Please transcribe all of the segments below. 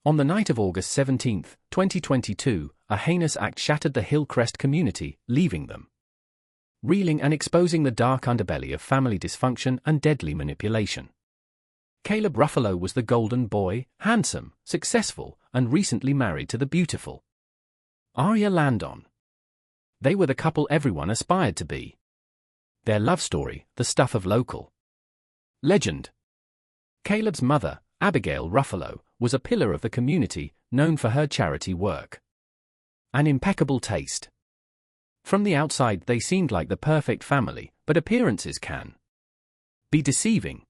On the night of August 17, 2022, a heinous act shattered the Hillcrest community, leaving them reeling and exposing the dark underbelly of family dysfunction and deadly manipulation. Caleb Ruffalo was the golden boy, handsome, successful, and recently married to the beautiful Aria Landon. They were the couple everyone aspired to be. Their love story, the stuff of local legend. Caleb's mother, Abigail Ruffalo, was a pillar of the community, known for her charity work and impeccable taste. From the outside they seemed like the perfect family, but appearances can be deceiving.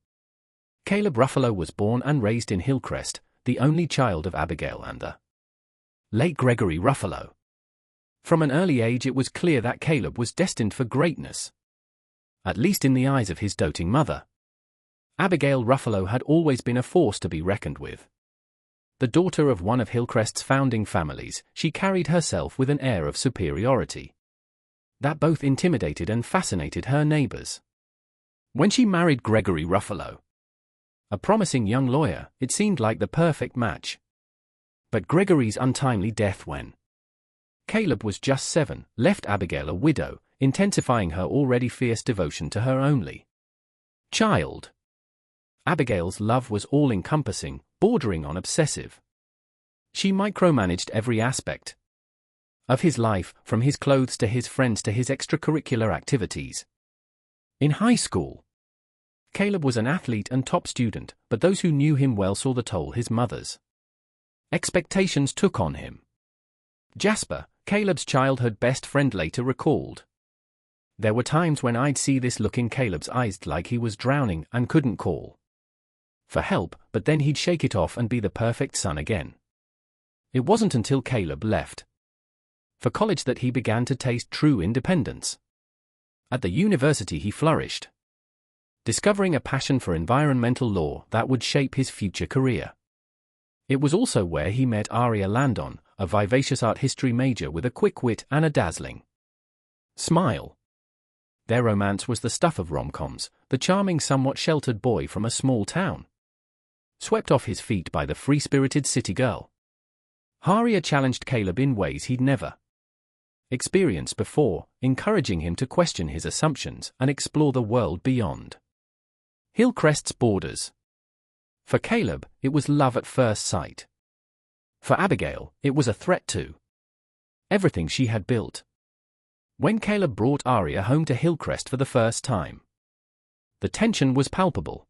Caleb Ruffalo was born and raised in Hillcrest, the only child of Abigail and the late Gregory Ruffalo. From an early age it was clear that Caleb was destined for greatness, at least in the eyes of his doting mother. Abigail Ruffalo had always been a force to be reckoned with. The daughter of one of Hillcrest's founding families, she carried herself with an air of superiority that both intimidated and fascinated her neighbors. When she married Gregory Ruffalo, a promising young lawyer, it seemed like the perfect match. But Gregory's untimely death when Caleb was just 7 left Abigail a widow, intensifying her already fierce devotion to her only child. Abigail's love was all-encompassing, bordering on obsessive. She micromanaged every aspect of his life, from his clothes to his friends to his extracurricular activities. In high school, Caleb was an athlete and top student, but those who knew him well saw the toll his mother's expectations took on him. Jasper, Caleb's childhood best friend, later recalled, "There were times when I'd see this look in Caleb's eyes like he was drowning and couldn't call for help, but then he'd shake it off and be the perfect son again." It wasn't until Caleb left for college that he began to taste true independence. At the university he flourished, discovering a passion for environmental law that would shape his future career. It was also where he met Aria Landon, a vivacious art history major with a quick wit and a dazzling smile. Their romance was the stuff of rom-coms, the charming, somewhat sheltered boy from a small town, swept off his feet by the free-spirited city girl. Aria challenged Caleb in ways he'd never experienced before, encouraging him to question his assumptions and explore the world beyond Hillcrest's borders. For Caleb, it was love at first sight. For Abigail, it was a threat to everything she had built. When Caleb brought Aria home to Hillcrest for the first time, the tension was palpable.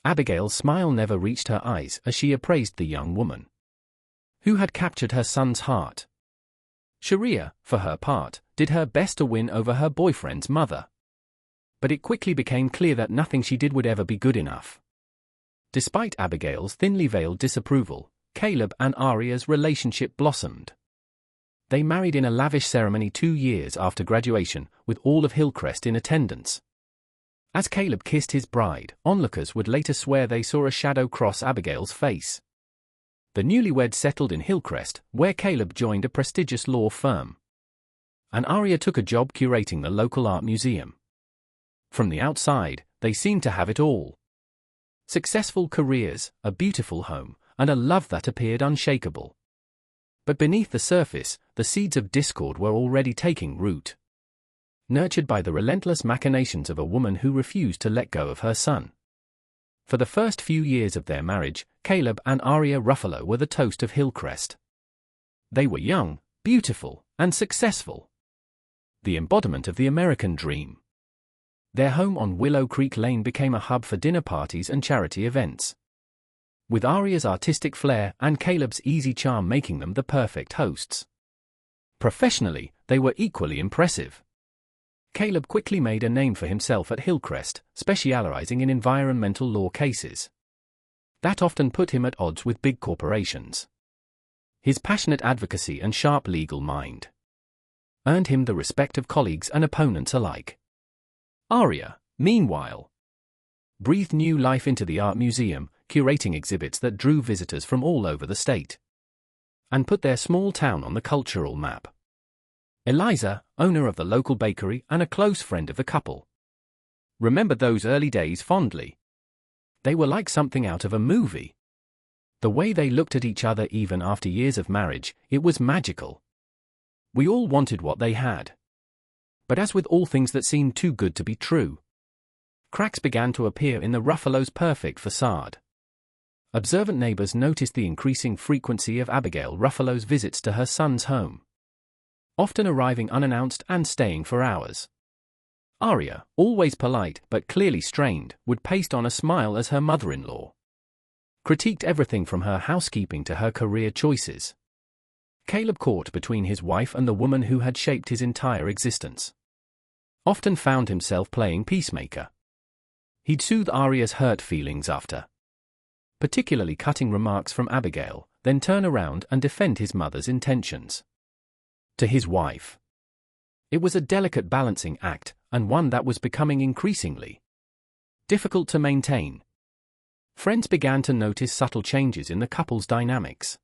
Abigail's smile never reached her eyes as she appraised the young woman who had captured her son's heart. Sharia, for her part, did her best to win over her boyfriend's mother. But it quickly became clear that nothing she did would ever be good enough. Despite Abigail's thinly veiled disapproval, Caleb and Aria's relationship blossomed. They married in a lavish ceremony 2 years after graduation, with all of Hillcrest in attendance. As Caleb kissed his bride, onlookers would later swear they saw a shadow cross Abigail's face. The newlyweds settled in Hillcrest, where Caleb joined a prestigious law firm, and Aria took a job curating the local art museum. From the outside, they seemed to have it all: successful careers, a beautiful home, and a love that appeared unshakable. But beneath the surface, the seeds of discord were already taking root, nurtured by the relentless machinations of a woman who refused to let go of her son. For the first few years of their marriage, Caleb and Aria Ruffalo were the toast of Hillcrest. They were young, beautiful, and successful, the embodiment of the American dream. Their home on Willow Creek Lane became a hub for dinner parties and charity events, with Aria's artistic flair and Caleb's easy charm making them the perfect hosts. Professionally, they were equally impressive. Caleb quickly made a name for himself at Hillcrest, specializing in environmental law cases that often put him at odds with big corporations. His passionate advocacy and sharp legal mind earned him the respect of colleagues and opponents alike. Aria, meanwhile, breathed new life into the art museum, curating exhibits that drew visitors from all over the state and put their small town on the cultural map. Eliza, owner of the local bakery and a close friend of the couple, remembered those early days fondly. They were like something out of a movie. The way they looked at each other even after years of marriage, it was magical. We all wanted what they had. But as with all things that seemed too good to be true, cracks began to appear in the Ruffalo's perfect facade. Observant neighbors noticed the increasing frequency of Abigail Ruffalo's visits to her son's home, often arriving unannounced and staying for hours. Aria, always polite but clearly strained, would paste on a smile as her mother-in-law critiqued everything from her housekeeping to her career choices. Caleb, caught between his wife and the woman who had shaped his entire existence, often found himself playing peacemaker. He'd soothe Aria's hurt feelings after particularly cutting remarks from Abigail, then turn around and defend his mother's intentions to his wife. It was a delicate balancing act, and one that was becoming increasingly difficult to maintain. Friends began to notice subtle changes in the couple's dynamics.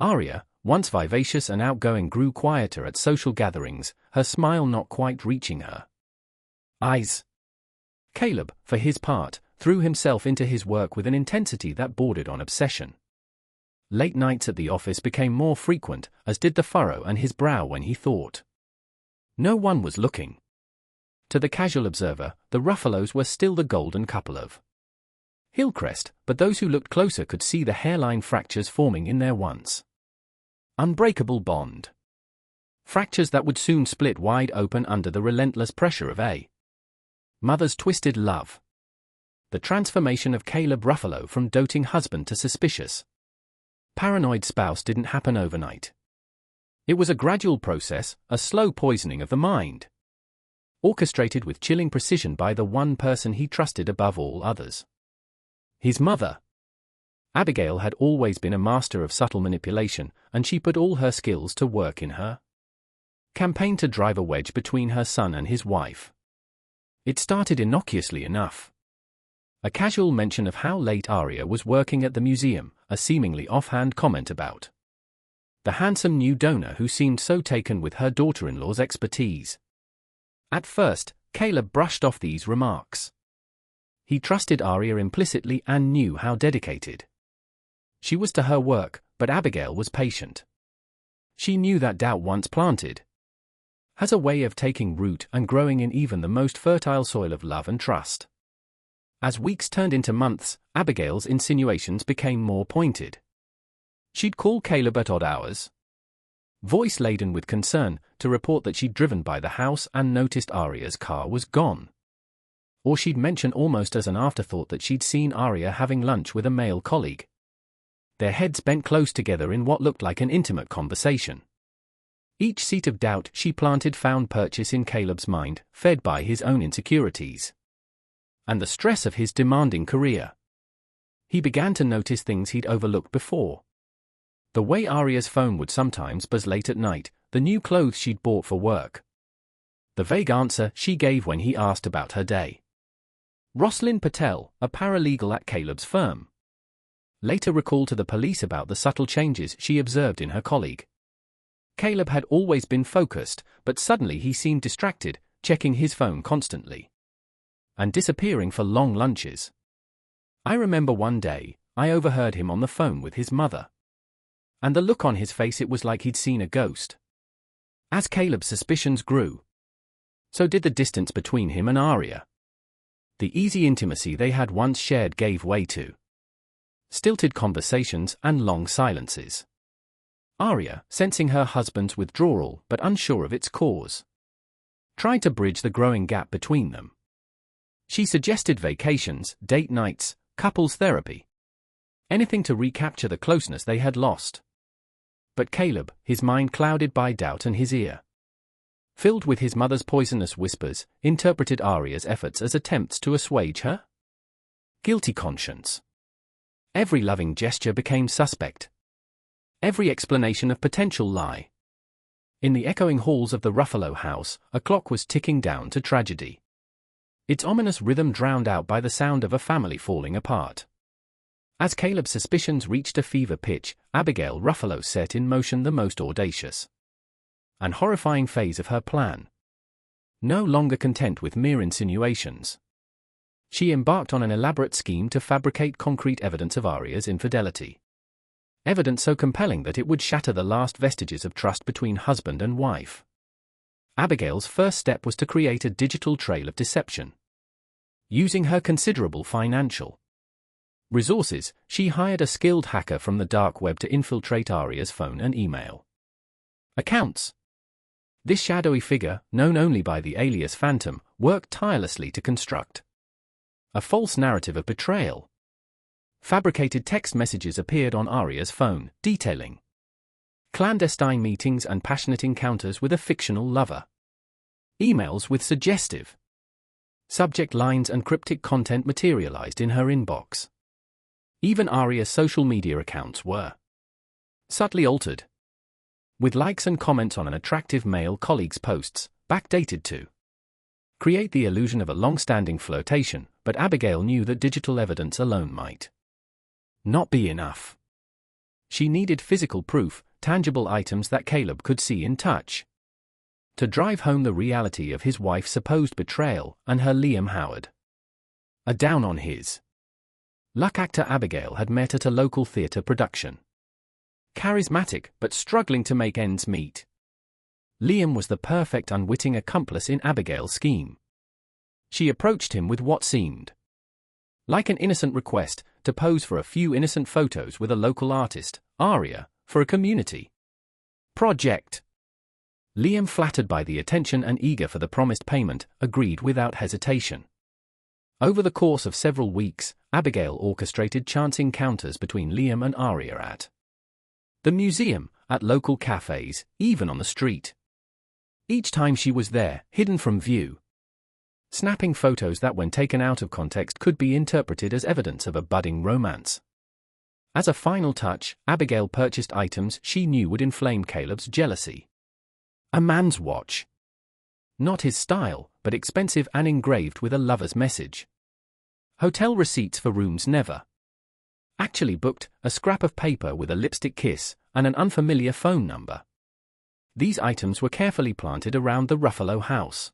Aria, once vivacious and outgoing, grew quieter at social gatherings, her smile not quite reaching her eyes. Caleb, for his part, threw himself into his work with an intensity that bordered on obsession. Late nights at the office became more frequent, as did the furrow on his brow when he thought no one was looking. To the casual observer, the Ruffalos were still the golden couple of Hillcrest, but those who looked closer could see the hairline fractures forming in their once unbreakable bond. Fractures that would soon split wide open under the relentless pressure of a mother's twisted love. The transformation of Caleb Ruffalo from doting husband to suspicious, paranoid spouse didn't happen overnight. It was a gradual process, a slow poisoning of the mind, orchestrated with chilling precision by the one person he trusted above all others: his mother. Abigail had always been a master of subtle manipulation, and she put all her skills to work in her campaign to drive a wedge between her son and his wife. It started innocuously enough. A casual mention of how late Aria was working at the museum, a seemingly offhand comment about the handsome new donor who seemed so taken with her daughter-in-law's expertise. At first, Caleb brushed off these remarks. He trusted Aria implicitly and knew how dedicated she was to her work, but Abigail was patient. She knew that doubt once planted has a way of taking root and growing in even the most fertile soil of love and trust. As weeks turned into months, Abigail's insinuations became more pointed. She'd call Caleb at odd hours, voice laden with concern, to report that she'd driven by the house and noticed Aria's car was gone. Or she'd mention almost as an afterthought that she'd seen Aria having lunch with a male colleague, their heads bent close together in what looked like an intimate conversation. Each seed of doubt she planted found purchase in Caleb's mind, fed by his own insecurities and the stress of his demanding career. He began to notice things he'd overlooked before. The way Aria's phone would sometimes buzz late at night, the new clothes she'd bought for work, the vague answer she gave when he asked about her day. Roslyn Patel, a paralegal at Caleb's firm, later recalled to the police about the subtle changes she observed in her colleague. Caleb had always been focused, but suddenly he seemed distracted, checking his phone constantly and disappearing for long lunches. I remember one day, I overheard him on the phone with his mother. And the look on his face, it was like he'd seen a ghost. As Caleb's suspicions grew, so did the distance between him and Aria. The easy intimacy they had once shared gave way to stilted conversations and long silences. Aria, sensing her husband's withdrawal but unsure of its cause, tried to bridge the growing gap between them. She suggested vacations, date nights, couples therapy, anything to recapture the closeness they had lost. But Caleb, his mind clouded by doubt and his ear filled with his mother's poisonous whispers, interpreted Aria's efforts as attempts to assuage her guilty conscience. Every loving gesture became suspect, every explanation a potential lie. In the echoing halls of the Ruffalo house, a clock was ticking down to tragedy, its ominous rhythm drowned out by the sound of a family falling apart. As Caleb's suspicions reached a fever pitch, Abigail Ruffalo set in motion the most audacious and horrifying phase of her plan. No longer content with mere insinuations, she embarked on an elaborate scheme to fabricate concrete evidence of Aria's infidelity. Evidence so compelling that it would shatter the last vestiges of trust between husband and wife. Abigail's first step was to create a digital trail of deception. Using her considerable financial resources, she hired a skilled hacker from the dark web to infiltrate Aria's phone and email accounts. This shadowy figure, known only by the alias Phantom, worked tirelessly to construct a false narrative of betrayal. Fabricated text messages appeared on Aria's phone, detailing clandestine meetings and passionate encounters with a fictional lover. Emails with suggestive subject lines and cryptic content materialized in her inbox. Even Aria's social media accounts were subtly altered, with likes and comments on an attractive male colleague's posts, backdated to create the illusion of a long-standing flirtation, but Abigail knew that digital evidence alone might not be enough. She needed physical proof, tangible items that Caleb could see and touch, to drive home the reality of his wife's supposed betrayal and her Liam Howard. A down on his luck actor Abigail had met at a local theatre production. Charismatic but struggling to make ends meet, Liam was the perfect unwitting accomplice in Abigail's scheme. She approached him with what seemed like an innocent request to pose for a few innocent photos with a local artist, Aria, for a community project. Liam, flattered by the attention and eager for the promised payment, agreed without hesitation. Over the course of several weeks, Abigail orchestrated chance encounters between Liam and Aria at the museum, at local cafes, even on the street. Each time she was there, hidden from view, snapping photos that when taken out of context could be interpreted as evidence of a budding romance. As a final touch, Abigail purchased items she knew would inflame Caleb's jealousy. A man's watch. Not his style, but expensive and engraved with a lover's message. Hotel receipts for rooms never actually booked, a scrap of paper with a lipstick kiss, and an unfamiliar phone number. These items were carefully planted around the Ruffalo house.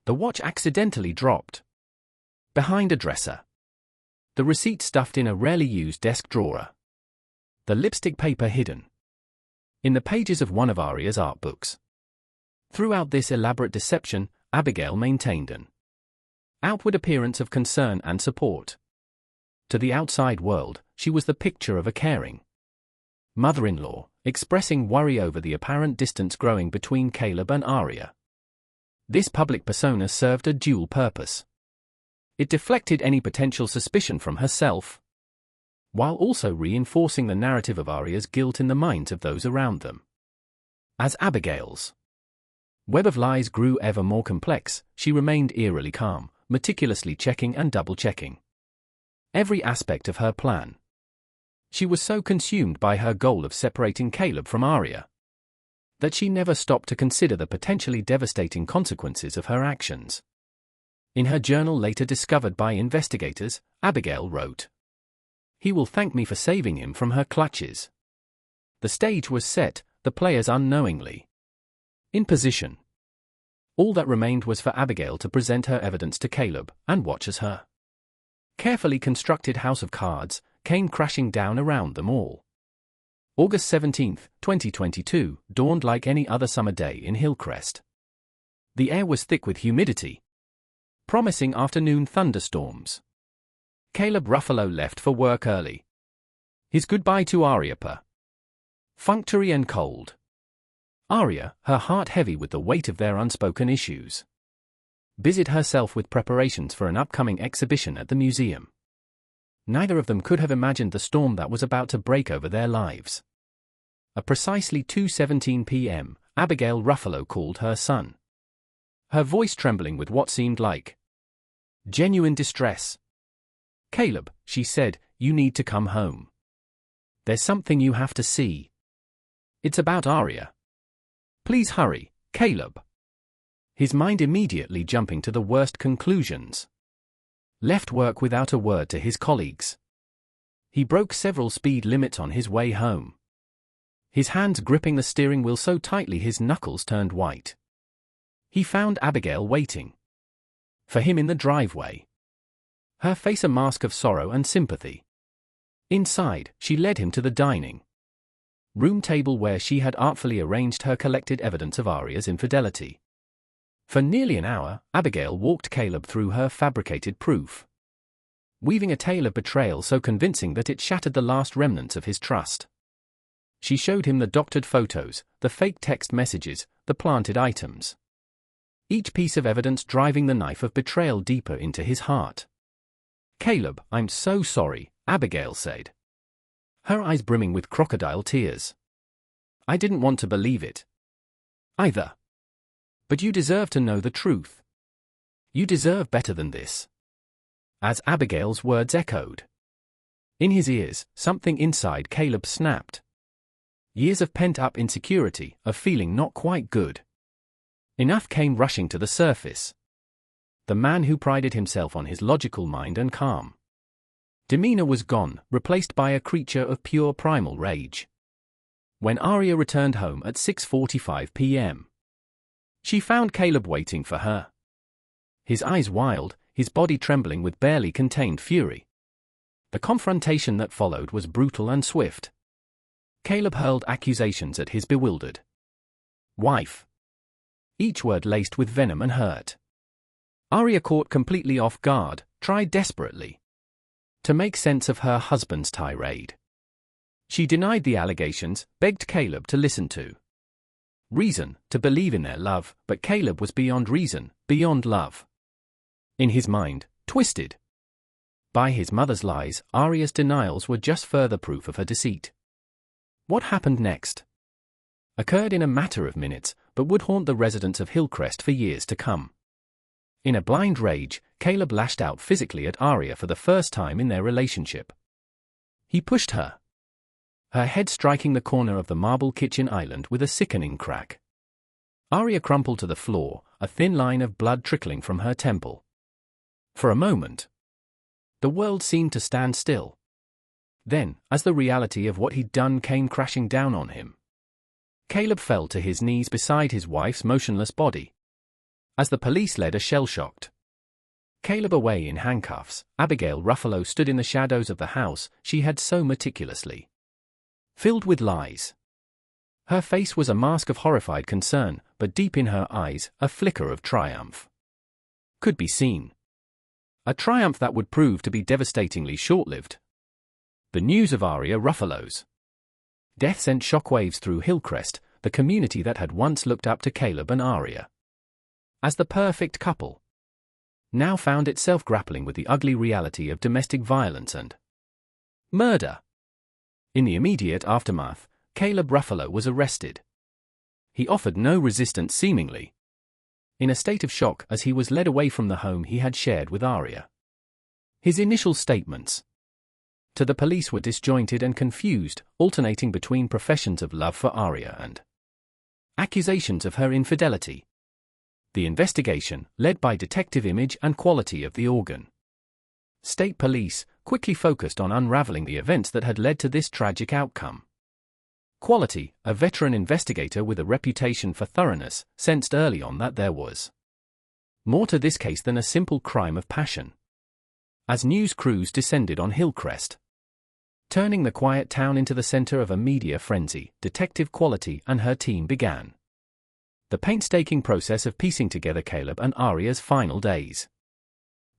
The watch accidentally dropped behind a dresser. The receipt stuffed in a rarely used desk drawer. The lipstick paper hidden in the pages of one of Aria's art books. Throughout this elaborate deception, Abigail maintained an outward appearance of concern and support. To the outside world, she was the picture of a caring mother-in-law, expressing worry over the apparent distance growing between Caleb and Aria. This public persona served a dual purpose. It deflected any potential suspicion from herself, while also reinforcing the narrative of Aria's guilt in the minds of those around them. As Abigail's web of lies grew ever more complex, she remained eerily calm, meticulously checking and double-checking every aspect of her plan. She was so consumed by her goal of separating Caleb from Aria that she never stopped to consider the potentially devastating consequences of her actions. In her journal later discovered by investigators, Abigail wrote, "He will thank me for saving him from her clutches." The stage was set, the players unknowingly in position. All that remained was for Abigail to present her evidence to Caleb, and watch as her carefully constructed house of cards came crashing down around them all. August 17, 2022, dawned like any other summer day in Hillcrest. The air was thick with humidity, promising afternoon thunderstorms. Caleb Ruffalo left for work early. His goodbye to Aria perfunctory and cold. Aria, her heart heavy with the weight of their unspoken issues, busied herself with preparations for an upcoming exhibition at the museum. Neither of them could have imagined the storm that was about to break over their lives. At precisely 2:17 p.m., Abigail Ruffalo called her son, her voice trembling with what seemed like genuine distress. "Caleb," she said, "you need to come home. There's something you have to see. It's about Aria. Please hurry, Caleb." His mind immediately jumping to the worst conclusions. Left work without a word to his colleagues. He broke several speed limits on his way home. His hands gripping the steering wheel so tightly his knuckles turned white. He found Abigail waiting for him in the driveway. her face a mask of sorrow and sympathy. Inside, she led him to the dining room table where she had artfully arranged her collected evidence of Aria's infidelity. For nearly an hour, Abigail walked Caleb through her fabricated proof, weaving a tale of betrayal so convincing that it shattered the last remnants of his trust. She showed him the doctored photos, the fake text messages, the planted items. Each piece of evidence driving the knife of betrayal deeper into his heart. "Caleb, I'm so sorry," Abigail said, her eyes brimming with crocodile tears. "I didn't want to believe it either. But you deserve to know the truth. You deserve better than this." As Abigail's words echoed in his ears, something inside Caleb snapped. Years of pent-up insecurity, of feeling not quite good enough came rushing to the surface. The man who prided himself on his logical mind and calm demeanor was gone, replaced by a creature of pure primal rage. When Aria returned home at 6:45 p.m., she found Caleb waiting for her. His eyes wild, his body trembling with barely contained fury. The confrontation that followed was brutal and swift. Caleb hurled accusations at his bewildered wife, each word laced with venom and hurt. Aria, caught completely off guard, tried desperately to make sense of her husband's tirade. She denied the allegations, begged Caleb to listen to reason, to believe in their love, but Caleb was beyond reason, beyond love. In his mind, twisted by his mother's lies, Aria's denials were just further proof of her deceit. What happened next occurred in a matter of minutes, but would haunt the residents of Hillcrest for years to come. In a blind rage, Caleb lashed out physically at Aria for the first time in their relationship. He pushed her head striking the corner of the marble kitchen island with a sickening crack. Aria crumpled to the floor, a thin line of blood trickling from her temple. For a moment, the world seemed to stand still. Then, as the reality of what he'd done came crashing down on him, Caleb fell to his knees beside his wife's motionless body. As the police led a shell-shocked Caleb away in handcuffs, Abigail Ruffalo stood in the shadows of the house she had so meticulously filled with lies. Her face was a mask of horrified concern, but deep in her eyes, a flicker of triumph could be seen. A triumph that would prove to be devastatingly short-lived. The news of Aria Ruffalo's death sent shockwaves through Hillcrest, the community that had once looked up to Caleb and Aria as the perfect couple, now found itself grappling with the ugly reality of domestic violence and murder. In the immediate aftermath, Caleb Ruffalo was arrested. He offered no resistance seemingly, in a state of shock as he was led away from the home he had shared with Aria. His initial statements to the police were disjointed and confused, alternating between professions of love for Aria and accusations of her infidelity. The investigation, led by Detective Image and Quality of the Oregon State Police, quickly focused on unraveling the events that had led to this tragic outcome. Quality, a veteran investigator with a reputation for thoroughness, sensed early on that there was more to this case than a simple crime of passion. As news crews descended on Hillcrest, turning the quiet town into the center of a media frenzy, Detective Quality and her team began the painstaking process of piecing together Caleb and Aria's final days.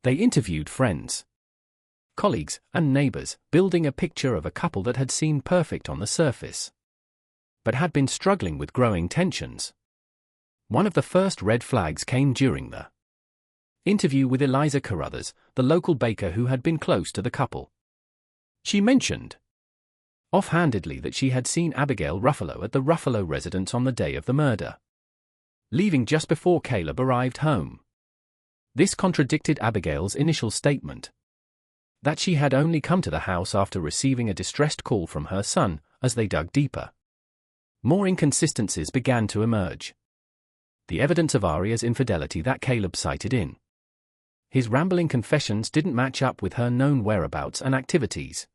They interviewed friends, colleagues, and neighbors, building a picture of a couple that had seemed perfect on the surface, but had been struggling with growing tensions. One of the first red flags came during the interview with Eliza Carruthers, the local baker who had been close to the couple. She mentioned offhandedly that she had seen Abigail Ruffalo at the Ruffalo residence on the day of the murder, leaving just before Caleb arrived home. This contradicted Abigail's initial statement that she had only come to the house after receiving a distressed call from her son. As they dug deeper, more inconsistencies began to emerge. The evidence of Aria's infidelity that Caleb cited in his rambling confessions didn't match up with her known whereabouts and activities.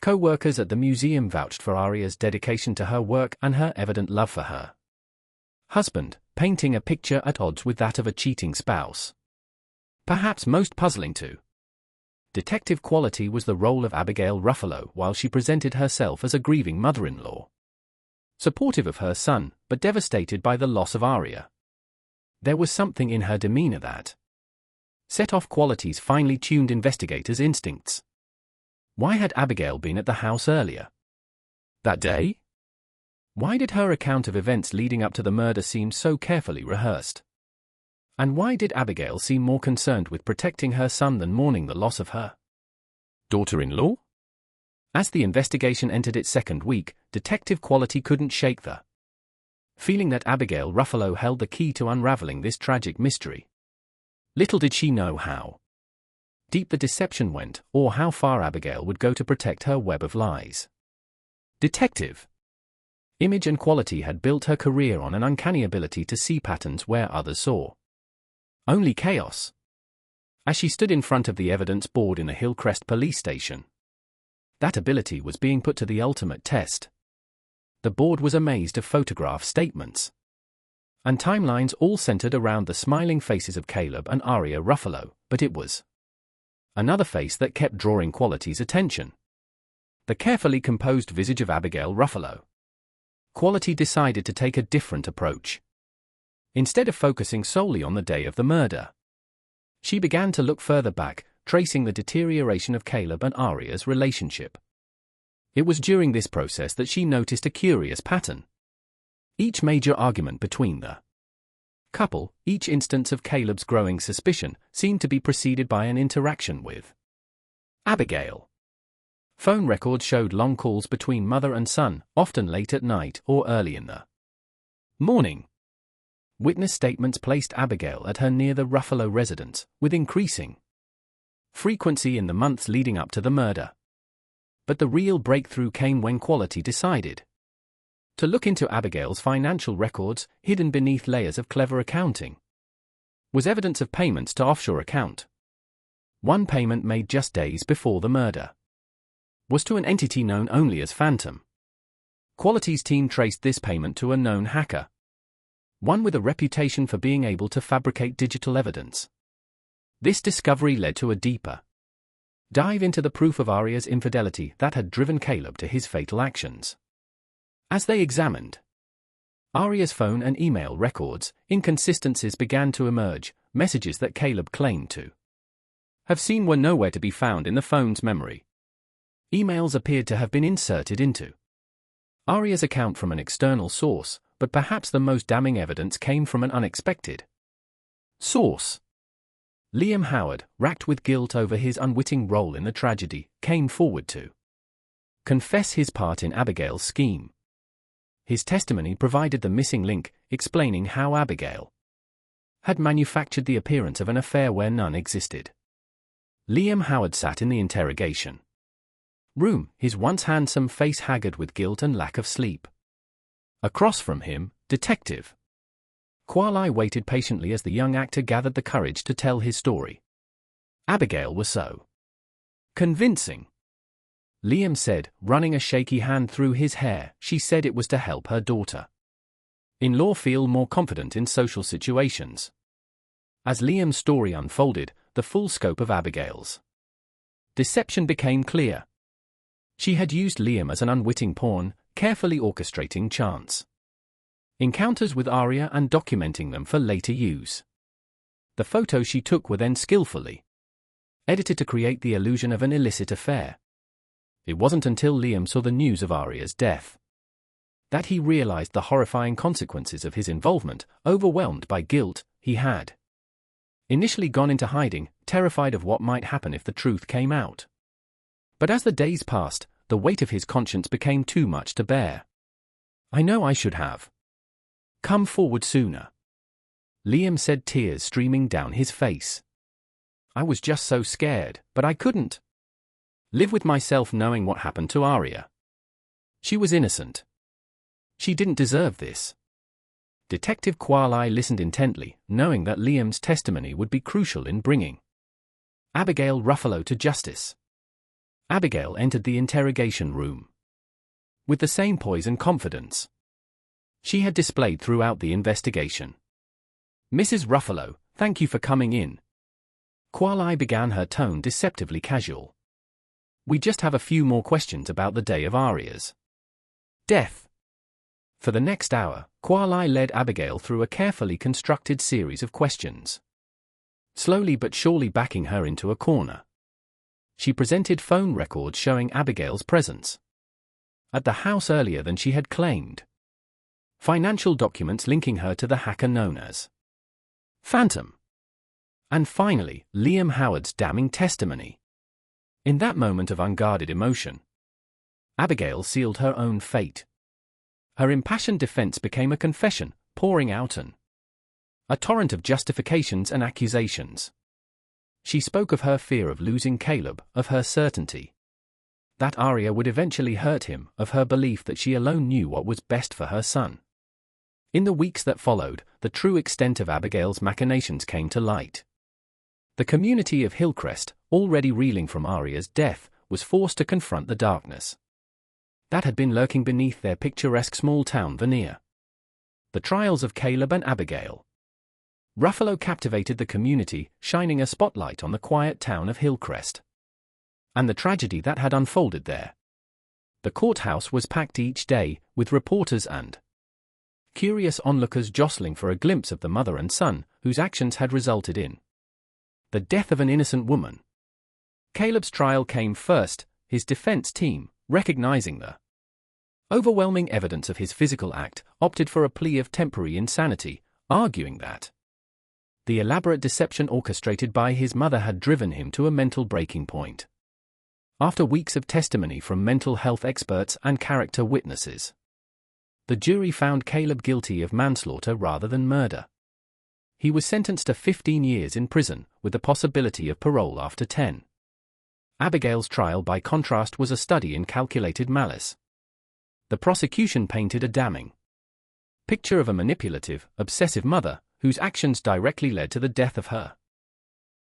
Co-workers at the museum vouched for Aria's dedication to her work and her evident love for her husband, painting a picture at odds with that of a cheating spouse. Perhaps most puzzling to Detective quality was the role of Abigail Ruffalo while she presented herself as a grieving mother-in-law. Supportive of her son, but devastated by the loss of Aria. There was something in her demeanor that set off Quality's finely tuned investigators' instincts. Why had Abigail been at the house earlier that day? Why did her account of events leading up to the murder seem so carefully rehearsed? And why did Abigail seem more concerned with protecting her son than mourning the loss of her daughter-in-law? As the investigation entered its second week, Detective Quality couldn't shake the feeling that Abigail Ruffalo held the key to unraveling this tragic mystery. Little did she know how deep the deception went, or how far Abigail would go to protect her web of lies. Detective Image and Quality had built her career on an uncanny ability to see patterns where others saw only chaos. As she stood in front of the evidence board in the Hillcrest police station, that ability was being put to the ultimate test. The board was amazed of photograph statements and timelines all centered around the smiling faces of Caleb and Aria Ruffalo, but it was another face that kept drawing Quality's attention. The carefully composed visage of Abigail Ruffalo. Quality decided to take a different approach. Instead of focusing solely on the day of the murder, she began to look further back, tracing the deterioration of Caleb and Aria's relationship. It was during this process that she noticed a curious pattern. Each major argument between the couple, each instance of Caleb's growing suspicion, seemed to be preceded by an interaction with Abigail. Phone records showed long calls between mother and son, often late at night or early in the morning. Witness statements placed Abigail at her near the Ruffalo residence, with increasing frequency in the months leading up to the murder. But the real breakthrough came when Quality decided to look into Abigail's financial records, hidden beneath layers of clever accounting. Was evidence of payments to offshore account. One payment made just days before the murder was to an entity known only as Phantom. Quality's team traced this payment to a known hacker, one with a reputation for being able to fabricate digital evidence. This discovery led to a deeper dive into the proof of Aria's infidelity that had driven Caleb to his fatal actions. As they examined Aria's phone and email records, inconsistencies began to emerge. Messages that Caleb claimed to have seen were nowhere to be found in the phone's memory. Emails appeared to have been inserted into Aria's account from an external source, but perhaps the most damning evidence came from an unexpected source. Liam Howard, racked with guilt over his unwitting role in the tragedy, came forward to confess his part in Abigail's scheme. His testimony provided the missing link, explaining how Abigail had manufactured the appearance of an affair where none existed. Liam Howard sat in the interrogation room, his once handsome face haggard with guilt and lack of sleep. Across from him, Detective Quali waited patiently as the young actor gathered the courage to tell his story. Abigail was so convincing, Liam said, running a shaky hand through his hair. She said it was to help her daughter-in-law feel more confident in social situations. As Liam's story unfolded, the full scope of Abigail's deception became clear. She had used Liam as an unwitting pawn, carefully orchestrating chance encounters with Aria and documenting them for later use. The photos she took were then skillfully edited to create the illusion of an illicit affair. It wasn't until Liam saw the news of Aria's death that he realized the horrifying consequences of his involvement. Overwhelmed by guilt, he had initially gone into hiding, terrified of what might happen if the truth came out. But as the days passed, the weight of his conscience became too much to bear. I know I should have come forward sooner, Liam said, tears streaming down his face. I was just so scared, but I couldn't live with myself knowing what happened to Aria. She was innocent. She didn't deserve this. Detective Quali listened intently, knowing that Liam's testimony would be crucial in bringing Abigail Ruffalo to justice. Abigail entered the interrogation room with the same poise and confidence she had displayed throughout the investigation. Mrs. Ruffalo, thank you for coming in. Quali began, her tone deceptively casual. We just have a few more questions about the day of Aria's death. For the next hour, Quali led Abigail through a carefully constructed series of questions, slowly but surely backing her into a corner. She presented phone records showing Abigail's presence at the house earlier than she had claimed, financial documents linking her to the hacker known as Phantom, and finally, Liam Howard's damning testimony. In that moment of unguarded emotion, Abigail sealed her own fate. Her impassioned defense became a confession, pouring out a torrent of justifications and accusations. She spoke of her fear of losing Caleb, of her certainty that Aria would eventually hurt him, of her belief that she alone knew what was best for her son. In the weeks that followed, the true extent of Abigail's machinations came to light. The community of Hillcrest, already reeling from Aria's death, was forced to confront the darkness that had been lurking beneath their picturesque small-town veneer. The trials of Caleb and Abigail Ruffalo captivated the community, shining a spotlight on the quiet town of Hillcrest and the tragedy that had unfolded there. The courthouse was packed each day, with reporters and curious onlookers jostling for a glimpse of the mother and son, whose actions had resulted in the death of an innocent woman. Caleb's trial came first, his defense team, recognizing the overwhelming evidence of his physical act, opted for a plea of temporary insanity, arguing that the elaborate deception orchestrated by his mother had driven him to a mental breaking point. After weeks of testimony from mental health experts and character witnesses, the jury found Caleb guilty of manslaughter rather than murder. He was sentenced to 15 years in prison, with the possibility of parole after 10. Abigail's trial, by contrast, was a study in calculated malice. The prosecution painted a damning picture of a manipulative, obsessive mother, whose actions directly led to the death of her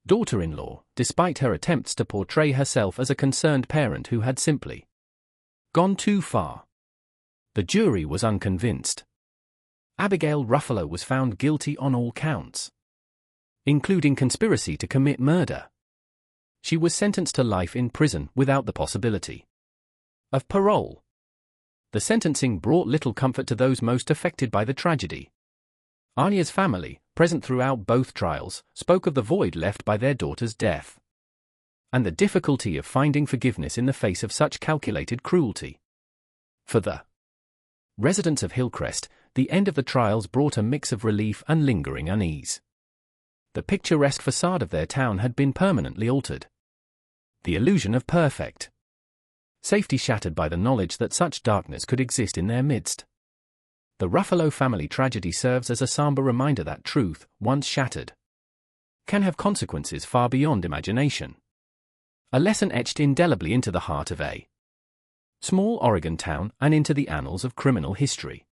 daughter-in-law, despite her attempts to portray herself as a concerned parent who had simply gone too far. The jury was unconvinced. Abigail Ruffalo was found guilty on all counts, including conspiracy to commit murder. She was sentenced to life in prison without the possibility of parole. The sentencing brought little comfort to those most affected by the tragedy. Aria's family, present throughout both trials, spoke of the void left by their daughter's death and the difficulty of finding forgiveness in the face of such calculated cruelty. For the residents of Hillcrest, the end of the trials brought a mix of relief and lingering unease. The picturesque facade of their town had been permanently altered. The illusion of perfect safety shattered by the knowledge that such darkness could exist in their midst. The Ruffalo family tragedy serves as a somber reminder that truth, once shattered, can have consequences far beyond imagination. A lesson etched indelibly into the heart of a small Oregon town and into the annals of criminal history.